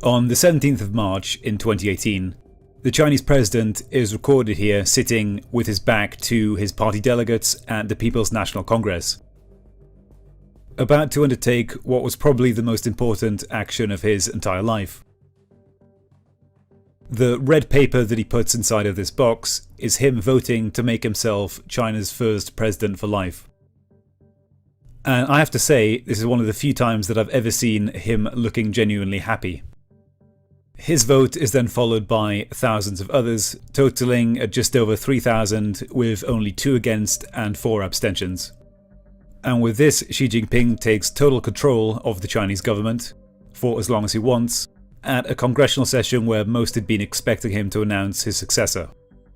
On the 17th of March in 2018, the Chinese president is recorded here sitting with his back to his party delegates at the People's National Congress, about to undertake what was probably the most important action of his entire life. The red paper that he puts inside of this box is him voting to make himself China's first president for life. And I have to say, this is one of the few times that I've ever seen him looking genuinely happy. His vote is then followed by thousands of others, totaling at just over 3,000, with only 2 against and 4 abstentions. And with this, Xi Jinping takes total control of the Chinese government, for as long as he wants, at a congressional session where most had been expecting him to announce his successor.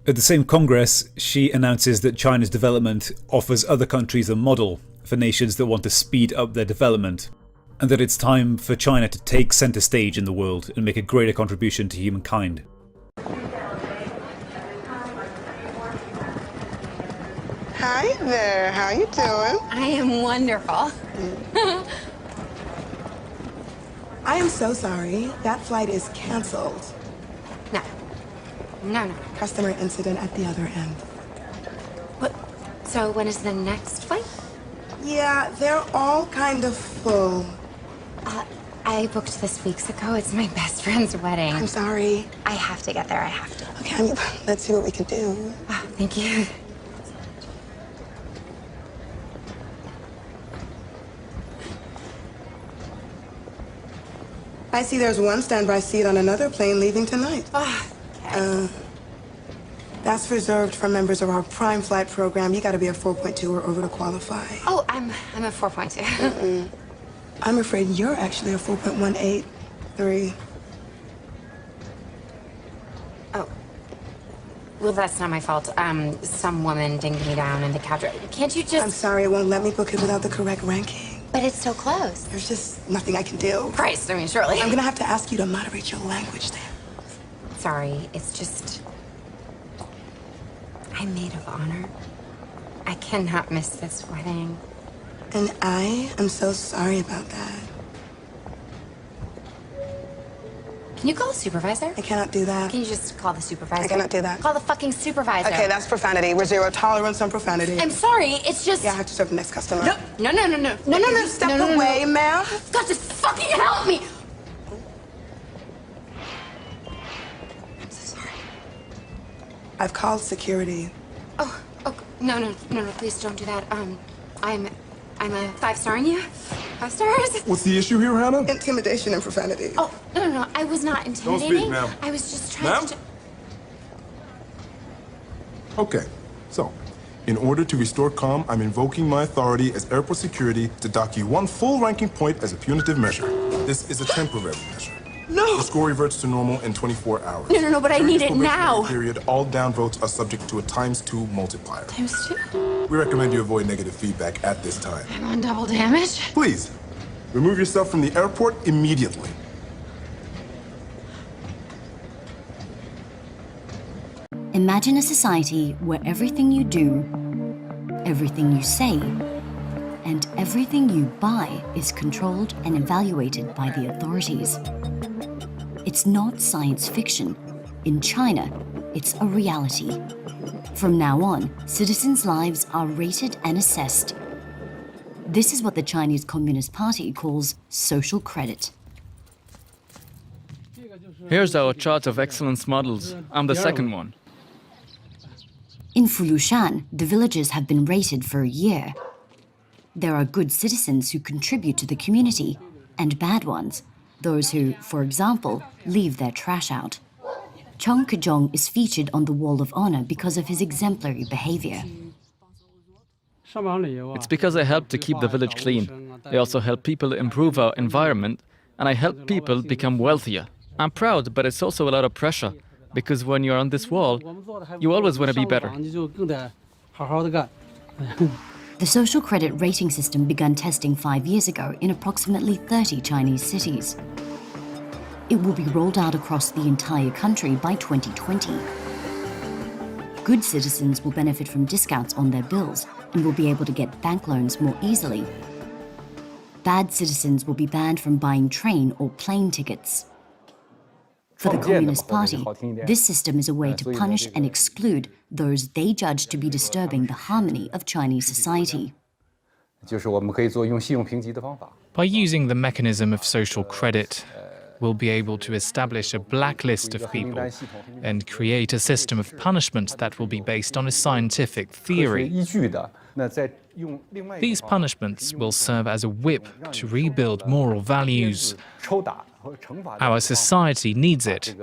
At the same Congress, Xi announces that China's development offers other countries a model for nations that want to speed up their development, and that it's time for China to take center stage in the world and make a greater contribution to humankind. Hi there, how you doing? I am wonderful. I am so sorry. That flight is canceled. No. No. Customer incident at the other end. What? So when is the next flight? Yeah, they're all kind of full. I booked this weeks ago. It's my best friend's wedding. I'm sorry. I have to get there. I have to. Okay, let's see what we can do. Oh, thank you. I see there's one standby seat on another plane leaving tonight. Oh, okay. That's reserved for members of our Prime Flight program. You gotta be a 4.2 or over to qualify. Oh, I'm a 4.2. I'm afraid you're actually a 4.183. Oh. Well, that's not my fault. Some woman dinged me down in the couch. Can't you just... I'm sorry, it won't let me book it without the correct ranking. But it's so close. There's just nothing I can do. Christ, I mean, surely. I'm gonna have to ask you to moderate your language then. Sorry, it's just... I'm maid of honor. I cannot miss this wedding. And I am so sorry about that. Can you call the supervisor? I cannot do that. Can you just call the supervisor? I cannot do that. Call the fucking supervisor. Okay, that's profanity. We're zero tolerance on profanity. I'm sorry, it's just... Yeah, I have to serve the next customer. No. Step away, ma'am. You've got to fucking help me! I'm so sorry. I've called security. Oh, no, please don't do that. I'm a 5-starring you. 5 stars. What's the issue here, Hannah? Intimidation and profanity. Oh, no, I was not intimidating. Don't speak, ma'am. I was just trying to... Okay, so, in order to restore calm, I'm invoking my authority as airport security to dock you 1 full ranking point as a punitive measure. This is a temporary measure. No! Your score reverts to normal in 24 hours. No, but I During need this it now. Period, all down votes are subject to a ×2 multiplier. ×2? We recommend you avoid negative feedback at this time. I'm on double damage? Please, remove yourself from the airport immediately. Imagine a society where everything you do, everything you say, and everything you buy is controlled and evaluated by the authorities. It's not science fiction. In China, it's a reality. From now on, citizens' lives are rated and assessed. This is what the Chinese Communist Party calls social credit. Here's our chart of excellence models. I'm the second one. In Fulushan, the villagers have been rated for a year. There are good citizens who contribute to the community, and bad ones, those who, for example, leave their trash out. Chong Kejong is featured on the Wall of Honor because of his exemplary behavior. It's because I help to keep the village clean. I also help people improve our environment, and I help people become wealthier. I'm proud, but it's also a lot of pressure, because when you're on this wall, you always want to be better. The social credit rating system began testing 5 years ago in approximately 30 Chinese cities. It will be rolled out across the entire country by 2020. Good citizens will benefit from discounts on their bills and will be able to get bank loans more easily. Bad citizens will be banned from buying train or plane tickets. For the Communist Party, this system is a way to punish and exclude those they judge to be disturbing the harmony of Chinese society. By using the mechanism of social credit, we'll be able to establish a blacklist of people and create a system of punishment that will be based on a scientific theory. These punishments will serve as a whip to rebuild moral values. Our society needs it.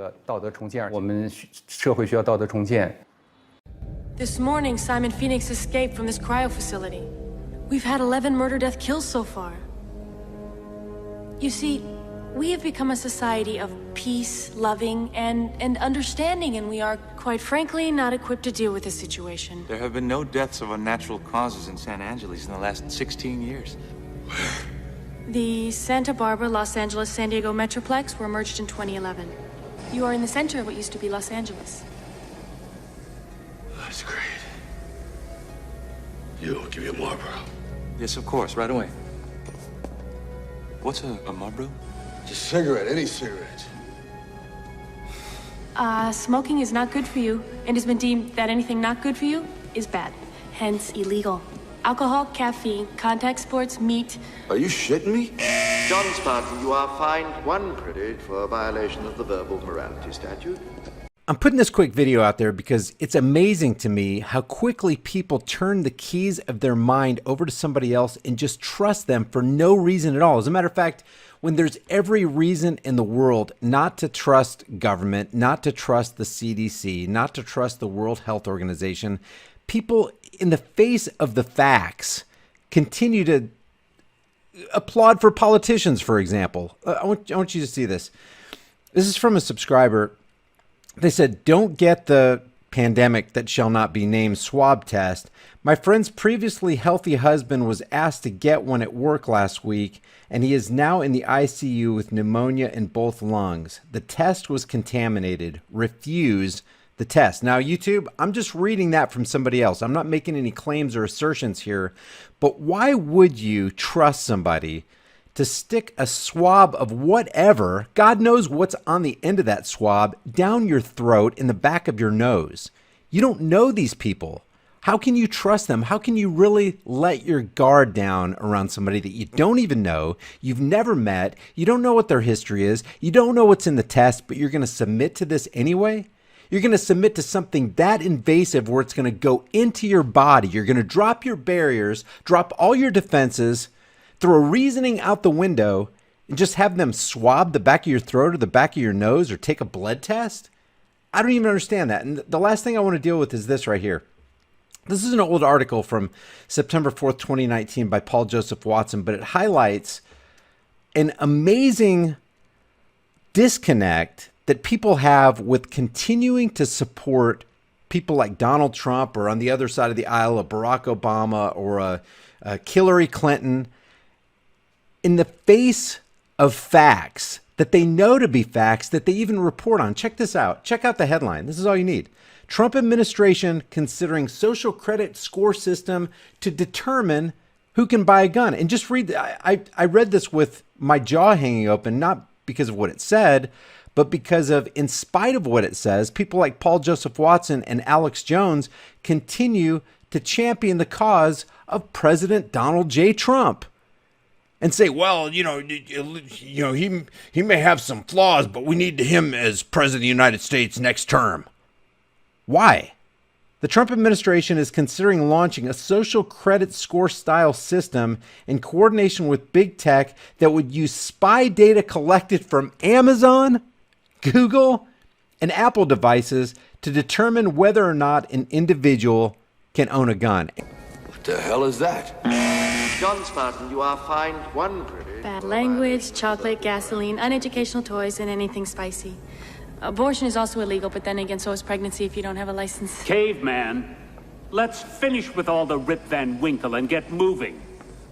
This morning, Simon Phoenix escaped from this cryo facility. We've had 11 murder-death kills so far. You see, we have become a society of peace, loving, and understanding, and we are, quite frankly, not equipped to deal with this situation. There have been no deaths of unnatural causes in San Angeles in the last 16 years. The Santa Barbara, Los Angeles, San Diego Metroplex were merged in 2011. You are in the center of what used to be Los Angeles. That's great. I'll give you a Marlboro. Yes, of course, right away. What's a Marlboro? Just a cigarette, any cigarette. Smoking is not good for you, and has been deemed that anything not good for you is bad, hence illegal. Alcohol, caffeine, contact sports, meat. Are you shitting me? John Spartan, you are fined 1 credit for a violation of the verbal morality statute. I'm putting this quick video out there because it's amazing to me how quickly people turn the keys of their mind over to somebody else and just trust them for no reason at all. As a matter of fact, when there's every reason in the world not to trust government, not to trust the CDC, not to trust the World Health Organization, people in the face of the facts continue to applaud for politicians, for example. I want you to see this. This is from a subscriber. They said, don't get the pandemic that shall not be named swab test. My friend's previously healthy husband was asked to get one at work last week, and he is now in the ICU with pneumonia in both lungs. The test was contaminated. Refuse the test. Now, YouTube, I'm just reading that from somebody else. I'm not making any claims or assertions here, but why would you trust somebody to stick a swab of whatever, God knows what's on the end of that swab, down your throat in the back of your nose? You don't know these people. How can you trust them? How can you really let your guard down around somebody that you don't even know, you've never met, you don't know what their history is, you don't know what's in the test, but you're going to submit to this anyway? You're going to submit to something that invasive where it's going to go into your body. You're going to drop your barriers, drop all your defenses, throw reasoning out the window, and just have them swab the back of your throat or the back of your nose or take a blood test? I don't even understand that. And the last thing I want to deal with is this right here. This is an old article from September 4th, 2019 by Paul Joseph Watson, but it highlights an amazing disconnect that people have with continuing to support people like Donald Trump, or on the other side of the aisle, a Barack Obama or a Hillary Clinton, in the face of facts that they know to be facts that they even report on. Check this out. Check out the headline. This is all you need. Trump administration considering social credit score system to determine who can buy a gun. And just read, I read this with my jaw hanging open, not because of what it said, but because of, in spite of what it says, people like Paul Joseph Watson and Alex Jones continue to champion the cause of President Donald J. Trump and say, well, he may have some flaws, but we need him as president of the United States next term. Why? The Trump administration is considering launching a social credit score style system in coordination with big tech that would use spy data collected from Amazon, Google, and Apple devices to determine whether or not an individual can own a gun. What the hell is that? John Spartan, you are fined 1 credit. Bad language, chocolate, gasoline, uneducational toys, and anything spicy. Abortion is also illegal, but then again, so is pregnancy if you don't have a license. Caveman, let's finish with all the Rip Van Winkle and get moving.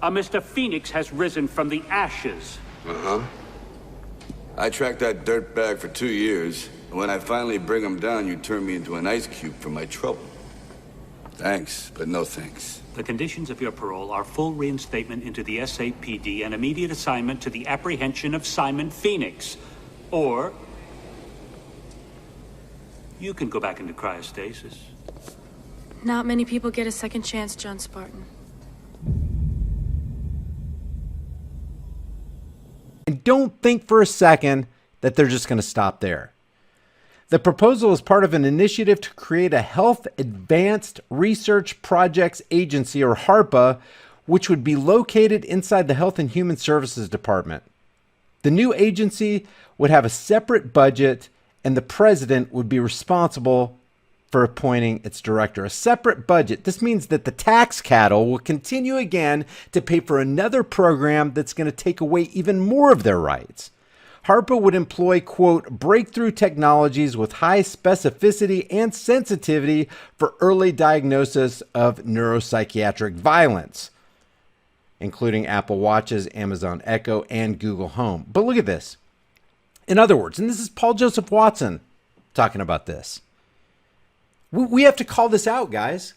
Mr. Phoenix has risen from the ashes. Uh-huh. I tracked that dirtbag for 2 years, and when I finally bring him down, you turn me into an ice cube for my trouble. Thanks, but no thanks. The conditions of your parole are full reinstatement into the SAPD and immediate assignment to the apprehension of Simon Phoenix. Or You can go back into cryostasis. Not many people get a second chance, John Spartan. And don't think for a second that they're just going to stop there. The proposal is part of an initiative to create a Health Advanced Research Projects Agency, or HARPA, which would be located inside the Health and Human Services Department. The new agency would have a separate budget, and the president would be responsible for appointing its director. A separate budget. This means that the tax cattle will continue again to pay for another program that's going to take away even more of their rights. HARPA would employ, quote, breakthrough technologies with high specificity and sensitivity for early diagnosis of neuropsychiatric violence, including Apple Watches, Amazon Echo, and Google Home. But look at this. In other words, and this is Paul Joseph Watson talking about this, we have to call this out, guys.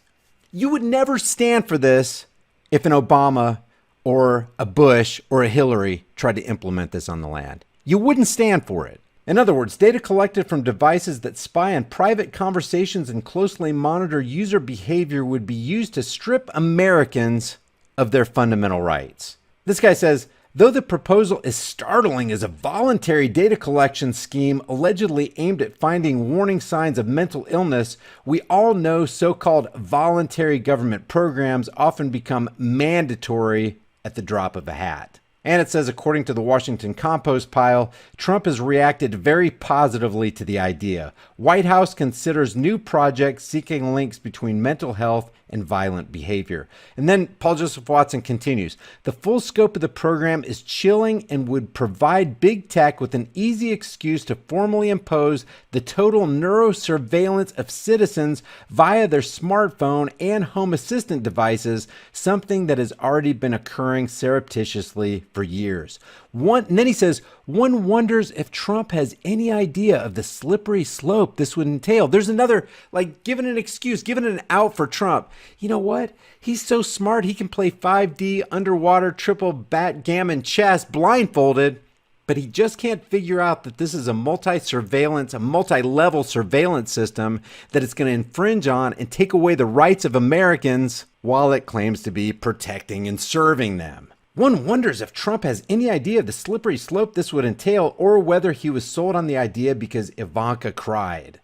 You would never stand for this if an Obama or a Bush or a Hillary tried to implement this on the land. You wouldn't stand for it. In other words, data collected from devices that spy on private conversations and closely monitor user behavior would be used to strip Americans of their fundamental rights. This guy says, though the proposal is startling as a voluntary data collection scheme allegedly aimed at finding warning signs of mental illness, we all know so-called voluntary government programs often become mandatory at the drop of a hat. And it says, according to the Washington Compost Pile, Trump has reacted very positively to the idea. White House considers new projects seeking links between mental health and violent behavior. And then Paul Joseph Watson continues, the full scope of the program is chilling and would provide big tech with an easy excuse to formally impose the total neurosurveillance of citizens via their smartphone and home assistant devices, something that has already been occurring surreptitiously for years. And then he says, one wonders if Trump has any idea of the slippery slope this would entail. There's another, like, giving an excuse, giving an out for Trump. You know what? He's so smart, he can play 5D underwater triple backgammon chess blindfolded, but he just can't figure out that this is a multi-level surveillance system that it's going to infringe on and take away the rights of Americans while it claims to be protecting and serving them. One wonders if Trump has any idea of the slippery slope this would entail, or whether he was sold on the idea because Ivanka cried.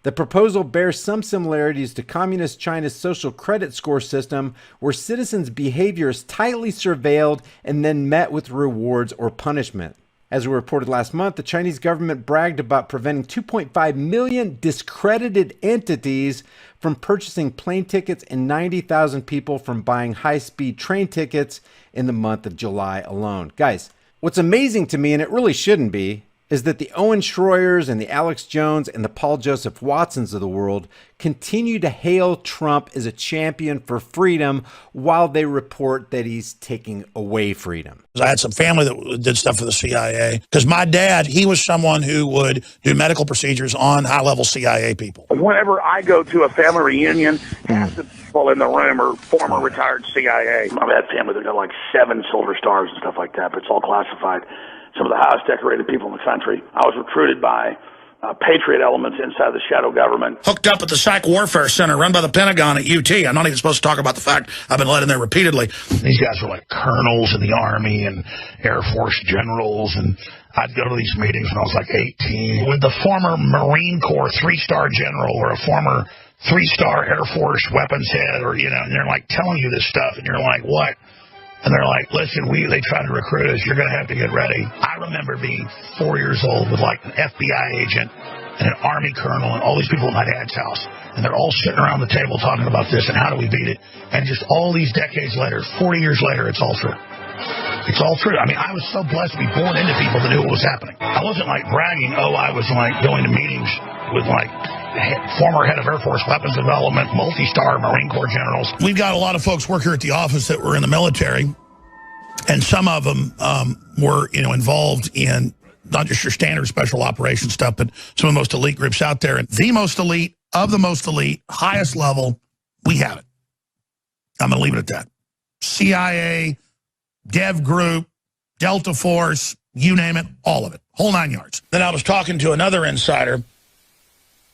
The proposal bears some similarities to Communist China's social credit score system, where citizens' behavior is tightly surveilled and then met with rewards or punishment. As we reported last month, the Chinese government bragged about preventing 2.5 million discredited entities from purchasing plane tickets and 90,000 people from buying high-speed train tickets in the month of July alone. Guys, what's amazing to me, and it really shouldn't be, is that the Owen Schroyers and the Alex Jones and the Paul Joseph Watsons of the world continue to hail Trump as a champion for freedom while they report that he's taking away freedom. I had some family that did stuff for the CIA, because my dad, he was someone who would do medical procedures on high-level CIA people. Whenever I go to a family reunion, half the people in the room are former retired CIA. I've had family that got like 7 Silver Stars and stuff like that, but it's all classified. Some of the highest decorated people in the country. I was recruited by patriot elements inside the shadow government. Hooked up at the Psych Warfare Center run by the Pentagon at UT. I'm not even supposed to talk about the fact I've been let in there repeatedly. These guys were like colonels in the Army and Air Force generals, and I'd go to these meetings when I was like 18 with the former Marine Corps 3-star general or a former 3-star Air Force weapons head, or, you know, and they're like telling you this stuff, and you're like, what? And they're like, listen, they tried to recruit us. You're going to have to get ready. I remember being 4 years old with like an FBI agent and an Army colonel and all these people at my dad's house. And they're all sitting around the table talking about this and how do we beat it. And just all these decades later, 40 years later, it's all true. It's all true. I mean, I was so blessed to be born into people that knew what was happening. I wasn't like bragging, I was like going to meetings with like former head of Air Force weapons development, multi-star Marine Corps generals. We've got a lot of folks work here at the office that were in the military, and some of them were, involved in not just your standard special operations stuff, but some of the most elite groups out there. And the most elite of the most elite, highest level, we have it. I'm going to leave it at that. CIA, Dev Group, Delta Force, you name it, all of it, whole 9 yards. Then I was talking to another insider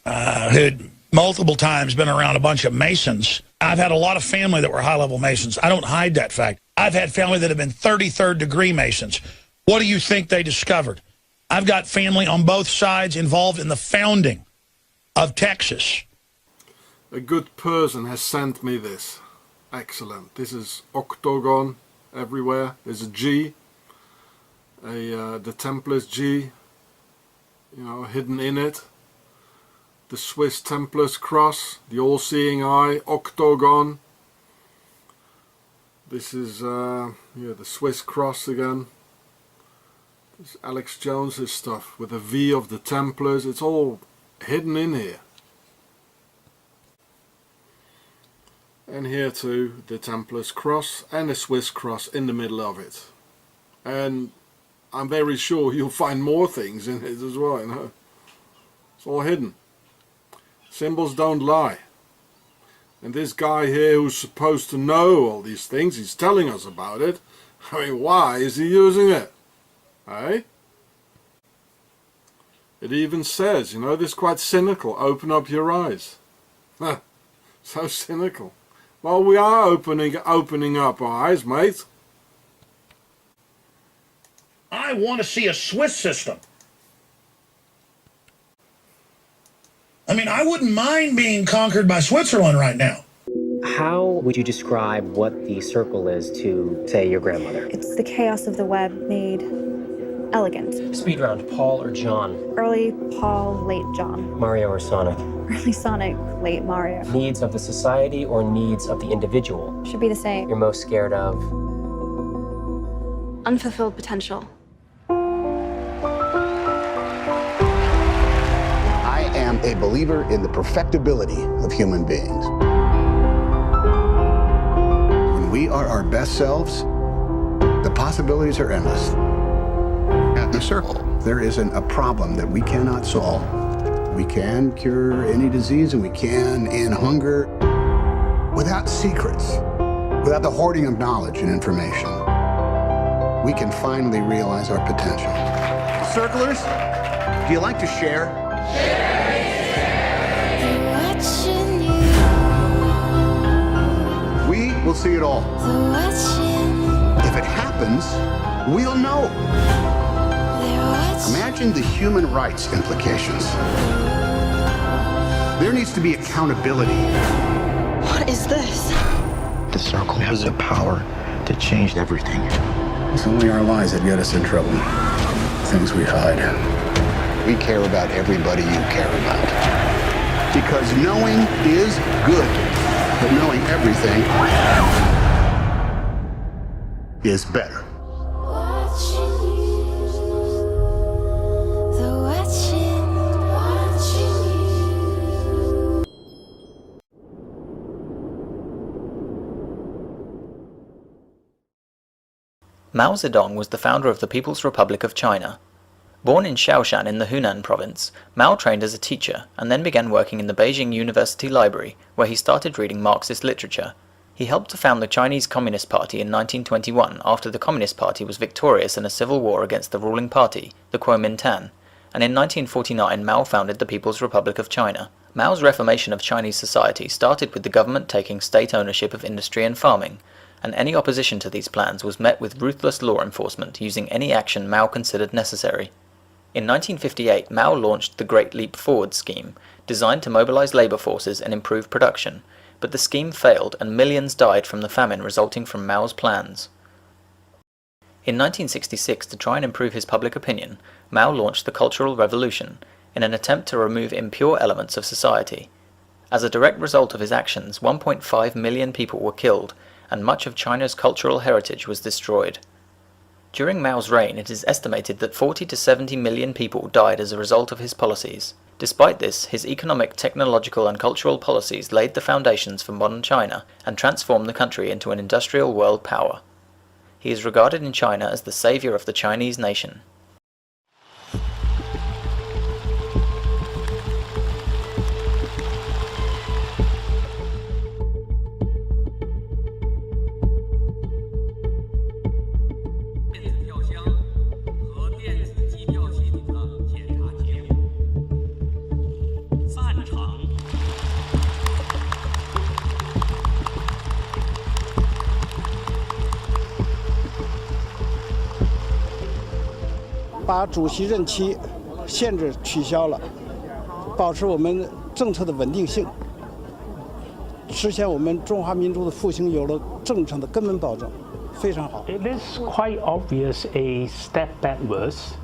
who'd multiple times been around a bunch of Masons. I've had a lot of family that were high-level Masons. I don't hide that fact. I've had family that have been 33rd degree Masons. What do you think they discovered? I've got family on both sides involved in the founding of Texas. A good person has sent me this. Excellent. This is octagon everywhere. There's a G, the Templars G, you know, hidden in it. The Swiss Templars cross, the all-seeing eye, octagon. This is the Swiss cross again. This is Alex Jones's stuff with the V of the Templars. It's all hidden in here. And here too, the Templars cross and the Swiss cross in the middle of it. And I'm very sure you'll find more things in it as well, you know. It's all hidden. Symbols don't lie. And this guy here who's supposed to know all these things, he's telling us about it. I mean, why is he using it? Eh? It even says, you know, this is quite cynical. Open up your eyes. So cynical. Well, we are opening up our eyes, mate. I want to see a Swiss system. I mean, I wouldn't mind being conquered by Switzerland right now. How would you describe what the circle is to, say, your grandmother? It's the chaos of the web made elegant. Speed round, Paul or John? Early Paul, late John. Mario or Sonic? Early Sonic, late Mario. Needs of the society or needs of the individual? Should be the same. You're most scared of? Unfulfilled potential. I am a believer in the perfectibility of human beings. When we are our best selves, the possibilities are endless. At the circle, there isn't a problem that we cannot solve. We can cure any disease, and we can end hunger without secrets, without the hoarding of knowledge and information. We can finally realize our potential. Circlers, do you like to share? We will see it all. If it happens, we'll know. Imagine the human rights implications. There needs to be accountability. What is this? The circle has the power to change everything. It's only our lies that get us in trouble. Things we hide. We care about everybody you care about. Because knowing is good, but knowing everything is better. Mao Zedong was the founder of the People's Republic of China. Born in Shaoshan in the Hunan province, Mao trained as a teacher and then began working in the Beijing University Library, where he started reading Marxist literature. He helped to found the Chinese Communist Party in 1921 after the Communist Party was victorious in a civil war against the ruling party, the Kuomintang, and in 1949 Mao founded the People's Republic of China. Mao's reformation of Chinese society started with the government taking state ownership of industry and farming, and any opposition to these plans was met with ruthless law enforcement using any action Mao considered necessary. In 1958, Mao launched the Great Leap Forward scheme, designed to mobilize labor forces and improve production, but the scheme failed and millions died from the famine resulting from Mao's plans. In 1966, to try and improve his public opinion, Mao launched the Cultural Revolution, in an attempt to remove impure elements of society. As a direct result of his actions, 1.5 million people were killed, and much of China's cultural heritage was destroyed. During Mao's reign, it is estimated that 40 to 70 million people died as a result of his policies. Despite this, his economic, technological and cultural policies laid the foundations for modern China and transformed the country into an industrial world power. He is regarded in China as the savior of the Chinese nation. 把主席任期限制取消了，保持我们政策的稳定性，实现我们中华民族的复兴有了政策的根本保证，非常好。 It is quite obvious a step backwards,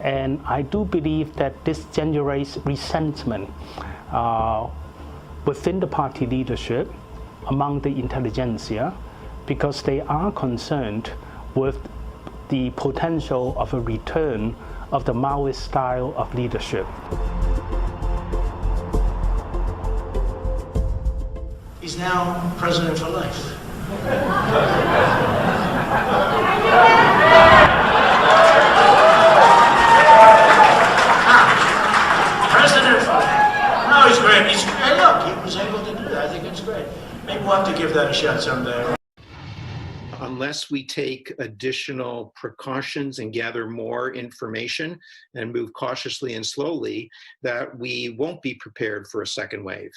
and I do believe that this generates resentment within the party leadership, among the intelligentsia, because they are concerned with the potential of a return of the Maoist style of leadership. He's now president for life. President for life. No, he's great. Hey, look, he was able to do that. I think it's great. Maybe we'll have to give that a shot someday. Unless we take additional precautions and gather more information and move cautiously and slowly, that we won't be prepared for a second wave.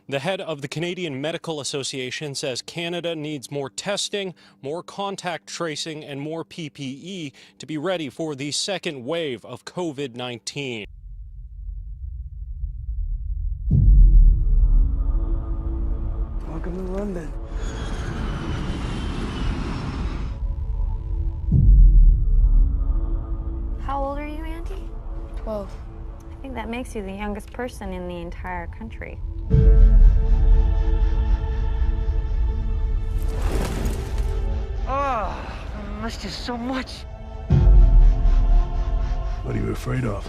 The head of the Canadian Medical Association says Canada needs more testing, more contact tracing, and more PPE to be ready for the second wave of COVID-19. Welcome to London. How old are you, Auntie? 12. I think that makes you the youngest person in the entire country. Oh, I missed you so much. What are you afraid of?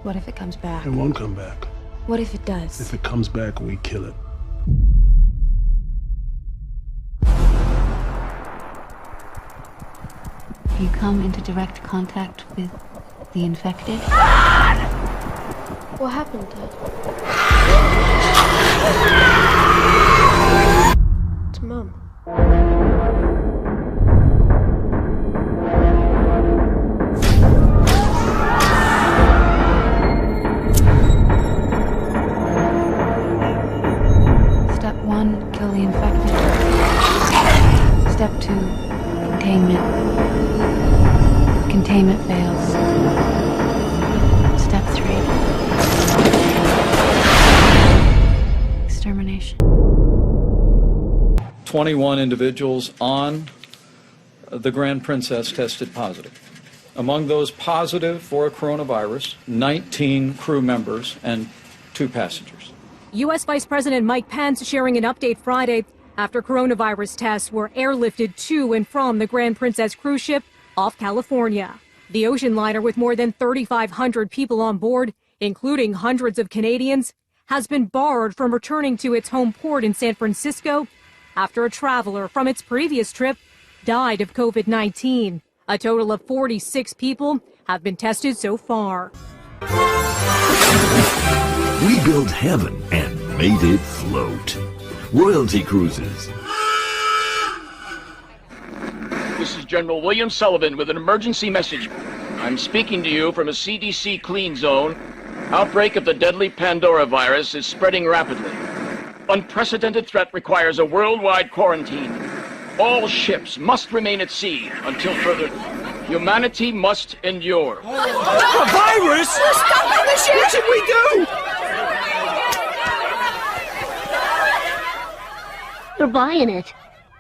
What if it comes back? It won't come back. What if it does? If it comes back, we kill it. You come into direct contact with the infected? What happened, Dad? To Mom. Step 1, kill the infected. Step 2, containment. Containment fails. Step 3, extermination. 21 individuals on the Grand Princess tested positive. Among those positive for coronavirus, 19 crew members and 2 passengers. U.S. Vice President Mike Pence sharing an update Friday after coronavirus tests were airlifted to and from the Grand Princess cruise ship off California. The ocean liner, with more than 3,500 people on board, including hundreds of Canadians, has been barred from returning to its home port in San Francisco after a traveler from its previous trip died of COVID-19. A total of 46 people have been tested so far. We built heaven and made it float. Royalty Cruises. This is General William Sullivan with an emergency message. I'm speaking to you from a CDC clean zone. Outbreak of the deadly Pandora virus is spreading rapidly. Unprecedented threat requires a worldwide quarantine. All ships must remain at sea until further. Humanity must endure. A virus? Stop the ship! What should we do? They're buying it.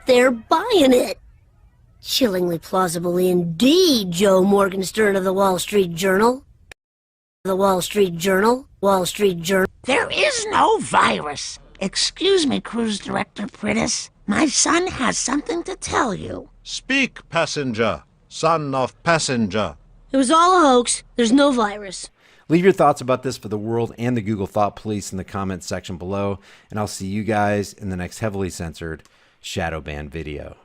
They're buying it. Chillingly plausible indeed, Joe Morgenstern of the Wall Street Journal. The Wall Street Journal. Wall Street Journal. There is no virus. Excuse me, Cruise Director Prittis. My son has something to tell you. Speak, passenger, son of passenger. It was all a hoax. There's no virus. Leave your thoughts about this for the world and the Google Thought Police in the comments section below, and I'll see you guys in the next heavily censored shadow ban video.